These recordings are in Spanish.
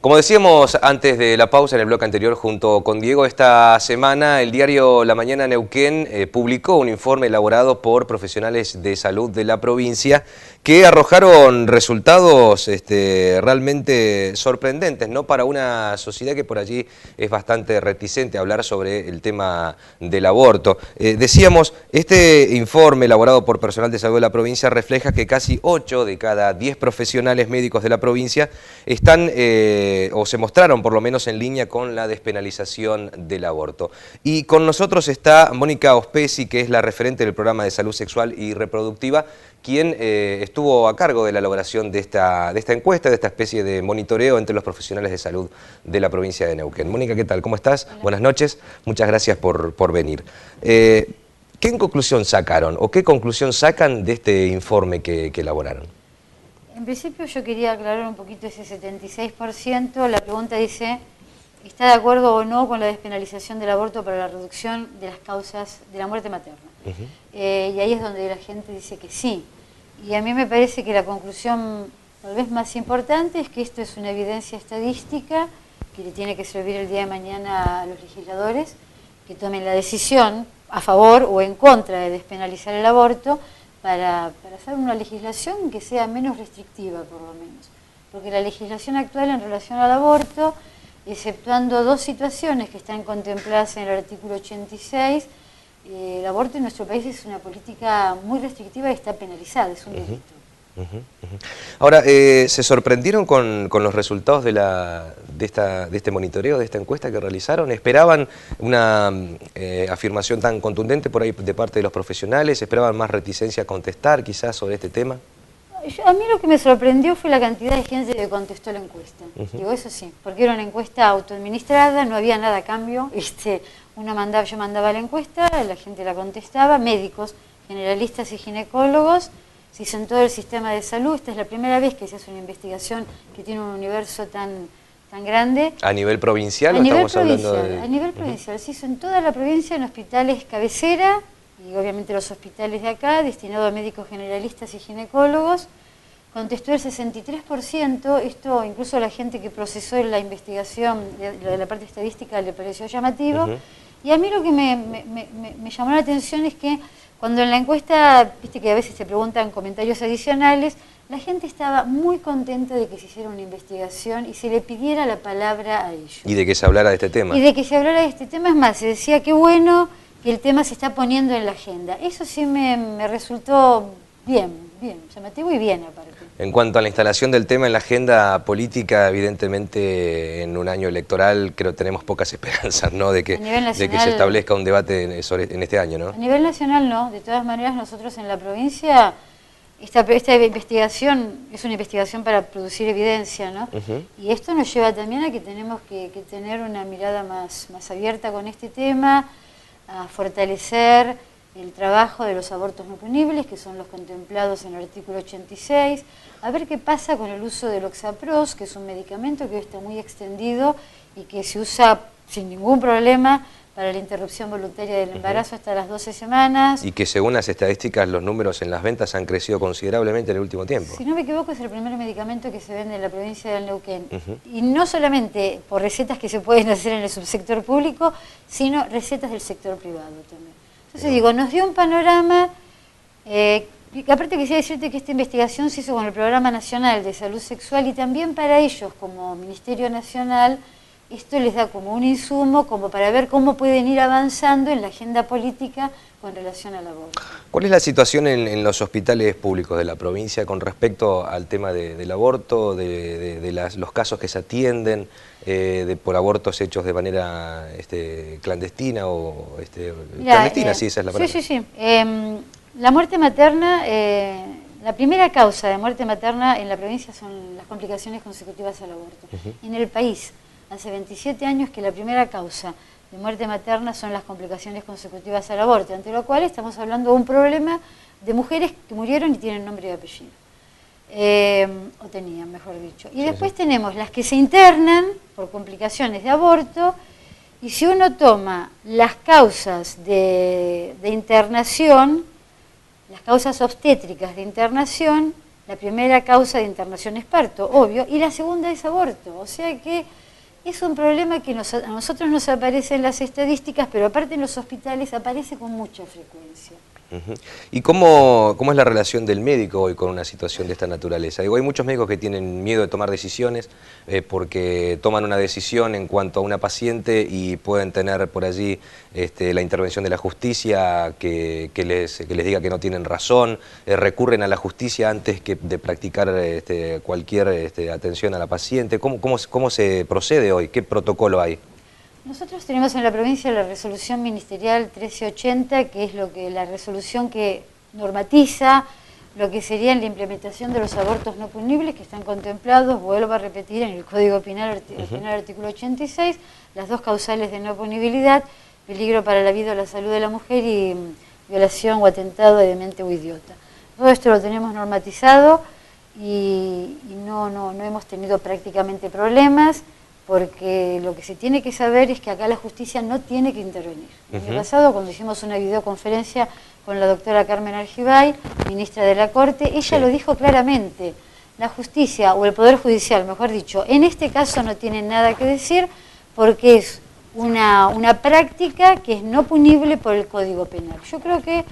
Como decíamos antes de la pausa en el bloque anterior junto con Diego, esta semana el diario La Mañana Neuquén publicó un informe elaborado por profesionales de salud de la provincia que arrojaron resultados realmente sorprendentes, ¿no? Para una sociedad que por allí es bastante reticente a hablar sobre el tema del aborto. Decíamos, este informe elaborado por personal de salud de la provincia refleja que casi 8 de cada 10 profesionales médicos de la provincia están o se mostraron por lo menos en línea con la despenalización del aborto. Y con nosotros está Mónica Ospesi, que es la referente del programa de salud sexual y reproductiva, quien estuvo a cargo de la elaboración de esta encuesta, de esta especie de monitoreo entre los profesionales de salud de la provincia de Neuquén. Mónica, ¿qué tal? ¿Cómo estás? Hola. Buenas noches, muchas gracias por venir. ¿Qué conclusión sacaron o qué conclusión sacan de este informe que elaboraron? En principio yo quería aclarar un poquito ese 76%. La pregunta dice, ¿está de acuerdo o no con la despenalización del aborto para la reducción de las causas de la muerte materna? Y ahí es donde la gente dice que sí. Y a mí me parece que la conclusión tal vez más importante es que esto es una evidencia estadística que le tiene que servir el día de mañana a los legisladores que tomen la decisión a favor o en contra de despenalizar el aborto, para hacer una legislación que sea menos restrictiva, por lo menos. Porque la legislación actual en relación al aborto, exceptuando dos situaciones que están contempladas en el artículo 86, el aborto en nuestro país es una política muy restrictiva y está penalizada, es un delito. Ahora, ¿se sorprendieron con los resultados de este monitoreo, de esta encuesta que realizaron? ¿Esperaban una afirmación tan contundente por ahí de parte de los profesionales? ¿Esperaban más reticencia a contestar quizás sobre este tema? A mí lo que me sorprendió fue la cantidad de gente que contestó la encuesta. Digo, eso sí, porque era una encuesta autoadministrada, no había nada a cambio. Yo mandaba la encuesta, la gente la contestaba, médicos, generalistas y ginecólogos. Se hizo en todo el sistema de salud. Esta es la primera vez que se hace una investigación que tiene un universo tan grande. ¿A nivel provincial o estamos hablando de...? A nivel provincial, se hizo en toda la provincia, en hospitales cabecera, y obviamente los hospitales de acá, destinado a médicos generalistas y ginecólogos. Contestó el 63%, esto incluso a la gente que procesó la investigación de la parte estadística le pareció llamativo. Y a mí lo que me llamó la atención es que cuando en la encuesta, viste que a veces te preguntan comentarios adicionales, la gente estaba muy contenta de que se hiciera una investigación y se le pidiera la palabra a ellos. Y de que se hablara de este tema. Y de que se hablara de este tema, es más, se decía que bueno que el tema se está poniendo en la agenda. Eso sí me resultó bien, llamativo y bien aparte. En cuanto a la instalación del tema en la agenda política, evidentemente en un año electoral creo que tenemos pocas esperanzas, ¿no? de que se establezca un debate en este año, ¿no? A nivel nacional no, de todas maneras nosotros en la provincia, esta investigación es una investigación para producir evidencia, ¿no? Y esto nos lleva también a que tenemos que tener una mirada más abierta con este tema, a fortalecer el trabajo de los abortos no punibles, que son los contemplados en el artículo 86, a ver qué pasa con el uso del Oxapros, que es un medicamento que hoy está muy extendido y que se usa sin ningún problema para la interrupción voluntaria del embarazo hasta las 12 semanas. Y que según las estadísticas, los números en las ventas han crecido considerablemente en el último tiempo. Si no me equivoco, es el primer medicamento que se vende en la provincia del Neuquén. Y no solamente por recetas que se pueden hacer en el subsector público, sino recetas del sector privado también. Entonces digo, nos dio un panorama, aparte quisiera decirte que esta investigación se hizo con el Programa Nacional de Salud Sexual y también para ellos como Ministerio Nacional, esto les da como un insumo como para ver cómo pueden ir avanzando en la agenda política con relación al aborto. ¿Cuál es la situación en los hospitales públicos de la provincia con respecto al tema del aborto, de los casos que se atienden por abortos hechos de manera clandestina o clandestina, sí, esa es la palabra? Sí. La muerte materna, la primera causa de muerte materna en la provincia son las complicaciones consecutivas al aborto. En el país, hace 27 años que la primera causa de muerte materna son las complicaciones consecutivas al aborto, ante lo cual estamos hablando de un problema de mujeres que murieron y tienen nombre y apellido. O tenían, mejor dicho. Y después tenemos las que se internan por complicaciones de aborto, y si uno toma las causas de internación, las causas obstétricas de internación, La primera causa de internación es parto, obvio, y la segunda es aborto. O sea que es un problema que a nosotros nos aparece en las estadísticas, pero aparte en los hospitales aparece con mucha frecuencia. ¿Y cómo es la relación del médico hoy con una situación de esta naturaleza? Digo, hay muchos médicos que tienen miedo de tomar decisiones porque toman una decisión en cuanto a una paciente y pueden tener por allí la intervención de la justicia que les diga que no tienen razón, recurren a la justicia antes que de practicar cualquier atención a la paciente. ¿Cómo se procede hoy? ¿Qué protocolo hay? Nosotros tenemos en la provincia la resolución ministerial 1380, que es la resolución que normatiza lo que sería la implementación de los abortos no punibles que están contemplados, vuelvo a repetir, en el Código Penal, artículo 86, las dos causales de no punibilidad, peligro para la vida o la salud de la mujer y violación o atentado de demente o idiota. Todo esto lo tenemos normatizado y no hemos tenido prácticamente problemas, porque lo que se tiene que saber es que acá la justicia no tiene que intervenir. El año pasado, cuando hicimos una videoconferencia con la doctora Carmen Argibay, ministra de la Corte, ella lo dijo claramente, la justicia, o el Poder Judicial, mejor dicho, en este caso no tiene nada que decir, porque es una práctica que es no punible por el Código Penal. Yo creo que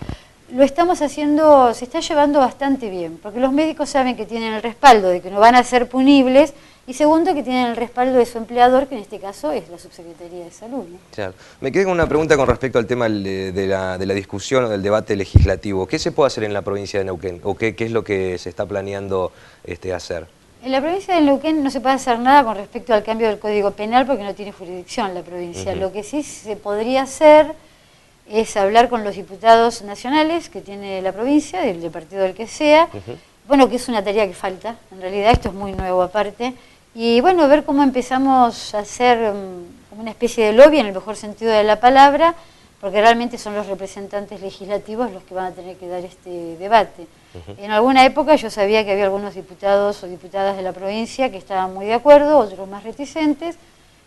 lo estamos haciendo, se está llevando bastante bien, porque los médicos saben que tienen el respaldo de que no van a ser punibles, y segundo, que tienen el respaldo de su empleador, que en este caso es la Subsecretaría de Salud, ¿no? Claro. Me quedé con una pregunta con respecto al tema de la discusión o del debate legislativo. ¿Qué se puede hacer en la provincia de Neuquén? ¿O qué es lo que se está planeando hacer? En la provincia de Neuquén no se puede hacer nada con respecto al cambio del Código Penal porque no tiene jurisdicción la provincia. Lo que sí se podría hacer es hablar con los diputados nacionales que tiene la provincia, del partido del que sea. Bueno, que es una tarea que falta, en realidad esto es muy nuevo aparte. Y bueno, ver cómo empezamos a hacer como una especie de lobby en el mejor sentido de la palabra, porque realmente son los representantes legislativos los que van a tener que dar este debate. En alguna época yo sabía que había algunos diputados o diputadas de la provincia que estaban muy de acuerdo, otros más reticentes.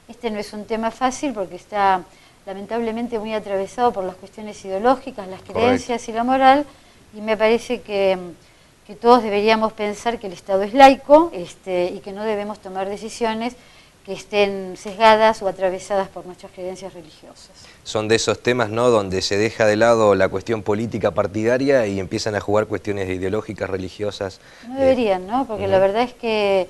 Este no es un tema fácil porque está lamentablemente muy atravesado por las cuestiones ideológicas, las creencias y la moral, y me parece que todos deberíamos pensar que el Estado es laico y que no debemos tomar decisiones que estén sesgadas o atravesadas por nuestras creencias religiosas. Son de esos temas, ¿no?, donde se deja de lado la cuestión política partidaria y empiezan a jugar cuestiones ideológicas, religiosas. No deberían, ¿no? Porque la verdad es que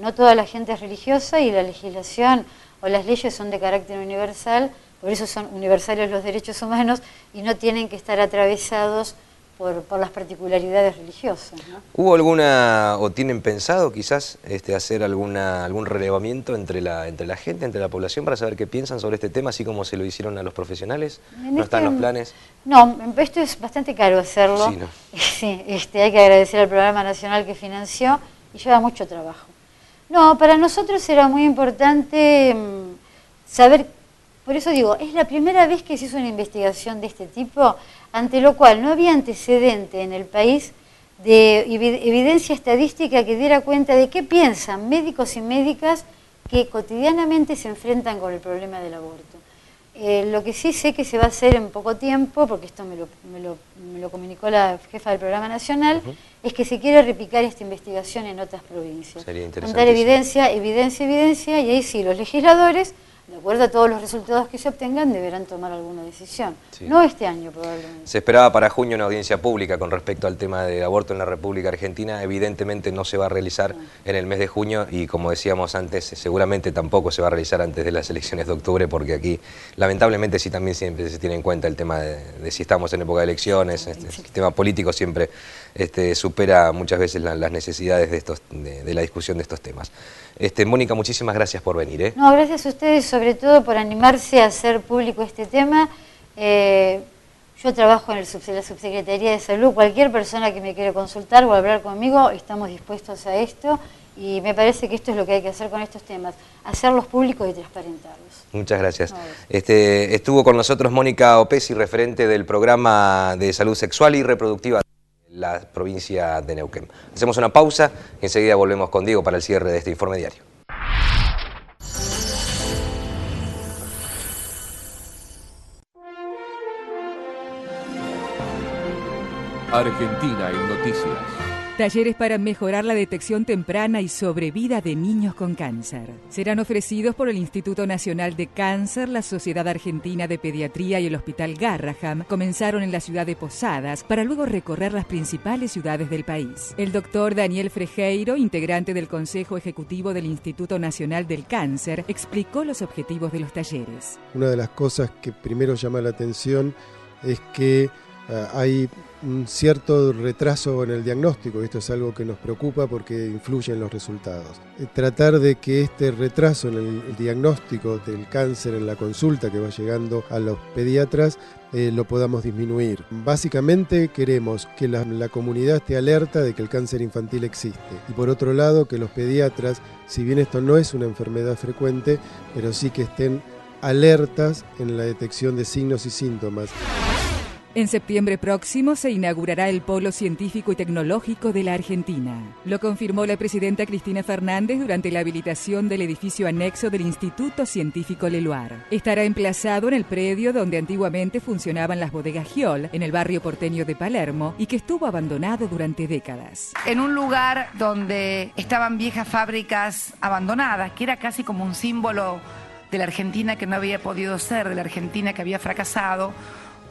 no toda la gente es religiosa y la legislación o las leyes son de carácter universal, por eso son universales los derechos humanos y no tienen que estar atravesados por las particularidades religiosas, ¿no? ¿Hubo alguna, o tienen pensado quizás hacer algún relevamiento entre la gente, entre la población, para saber qué piensan sobre este tema, así como se lo hicieron a los profesionales? ¿No están los planes? No, esto es bastante caro hacerlo. Sí, ¿no? Sí, hay que agradecer al Programa Nacional que financió y lleva mucho trabajo. No, para nosotros era muy importante saber, por eso digo, es la primera vez que se hizo una investigación de este tipo, ante lo cual no había antecedente en el país de evidencia estadística que diera cuenta de qué piensan médicos y médicas que cotidianamente se enfrentan con el problema del aborto. Lo que sí sé que se va a hacer en poco tiempo, porque esto me lo comunicó la jefa del Programa Nacional, es que se quiere replicar esta investigación en otras provincias. Sería interesante. Dar evidencia, y ahí sí los legisladores, de acuerdo a todos los resultados que se obtengan, deberán tomar alguna decisión. Sí. No este año, probablemente. Se esperaba para junio una audiencia pública con respecto al tema de aborto en la República Argentina. Evidentemente no se va a realizar en el mes de junio y, como decíamos antes, seguramente tampoco se va a realizar antes de las elecciones de octubre, porque aquí, lamentablemente, sí también siempre se tiene en cuenta el tema de si estamos en época de elecciones. El sistema político siempre supera muchas veces las necesidades de la discusión de estos temas. Mónica, muchísimas gracias por venir. No, gracias a ustedes, sobre todo por animarse a hacer público este tema. Yo trabajo en la Subsecretaría de Salud. Cualquier persona que me quiera consultar o hablar conmigo, estamos dispuestos a esto. Y me parece que esto es lo que hay que hacer con estos temas, hacerlos públicos y transparentarlos. Muchas gracias. No, estuvo con nosotros Mónica Opesi, referente del programa de salud sexual y reproductiva de la provincia de Neuquén. Hacemos una pausa y enseguida volvemos con Diego para el cierre de este informe diario. Argentina en Noticias. Talleres para mejorar la detección temprana y sobrevida de niños con cáncer. Serán ofrecidos por el Instituto Nacional de Cáncer, la Sociedad Argentina de Pediatría y el Hospital Garraham. Comenzaron en la ciudad de Posadas para luego recorrer las principales ciudades del país. El doctor Daniel Frejeiro, integrante del Consejo Ejecutivo del Instituto Nacional del Cáncer, explicó los objetivos de los talleres. Una de las cosas que primero llama la atención es que hay un cierto retraso en el diagnóstico. Esto es algo que nos preocupa porque influye en los resultados. Tratar de que este retraso en el diagnóstico del cáncer en la consulta que va llegando a los pediatras lo podamos disminuir. Básicamente queremos que la comunidad esté alerta de que el cáncer infantil existe y por otro lado que los pediatras, si bien esto no es una enfermedad frecuente, pero sí que estén alertas en la detección de signos y síntomas. En septiembre próximo se inaugurará el Polo Científico y Tecnológico de la Argentina. Lo confirmó la presidenta Cristina Fernández durante la habilitación del edificio anexo del Instituto Científico Leluar. Estará emplazado en el predio donde antiguamente funcionaban las bodegas Giol, en el barrio porteño de Palermo, y que estuvo abandonado durante décadas. En un lugar donde estaban viejas fábricas abandonadas, que era casi como un símbolo de la Argentina que no había podido ser, de la Argentina que había fracasado,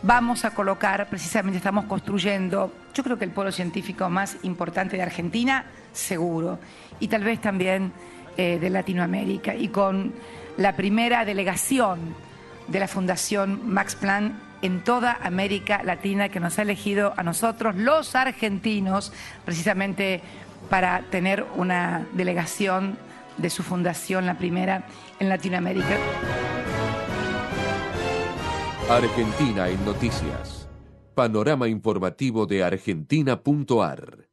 vamos a colocar, precisamente estamos construyendo, yo creo que el polo científico más importante de Argentina, seguro, y tal vez también de Latinoamérica, y con la primera delegación de la Fundación Max Planck en toda América Latina, que nos ha elegido a nosotros, los argentinos, precisamente para tener una delegación de su fundación, la primera en Latinoamérica. Argentina en Noticias. Panorama informativo de Argentina.ar.